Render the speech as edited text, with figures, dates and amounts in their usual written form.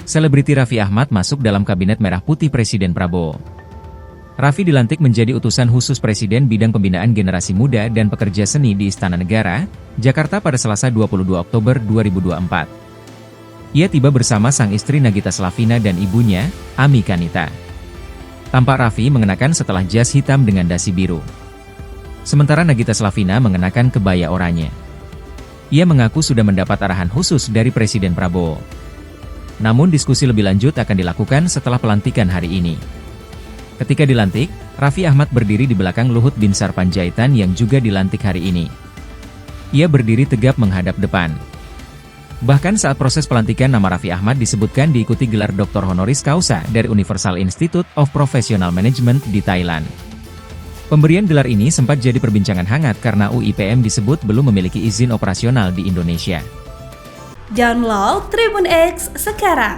Selebriti Raffi Ahmad masuk dalam Kabinet Merah Putih Presiden Prabowo. Raffi dilantik menjadi utusan khusus Presiden bidang pembinaan generasi muda dan pekerja seni di Istana Negara, Jakarta pada Selasa 22 Oktober 2024. Ia tiba bersama sang istri Nagita Slavina dan ibunya, Ami Kanita. Tampak Raffi mengenakan setelah jas hitam dengan dasi biru. Sementara Nagita Slavina mengenakan kebaya oranye. Ia mengaku sudah mendapat arahan khusus dari Presiden Prabowo. Namun diskusi lebih lanjut akan dilakukan setelah pelantikan hari ini. Ketika dilantik, Raffi Ahmad berdiri di belakang Luhut Binsar Panjaitan yang juga dilantik hari ini. Ia berdiri tegap menghadap depan. Bahkan saat proses pelantikan nama Raffi Ahmad disebutkan diikuti gelar Dr. Honoris Causa dari Universal Institute of Professional Management di Thailand. Pemberian gelar ini sempat jadi perbincangan hangat karena UIPM disebut belum memiliki izin operasional di Indonesia. Download Tribun X sekarang,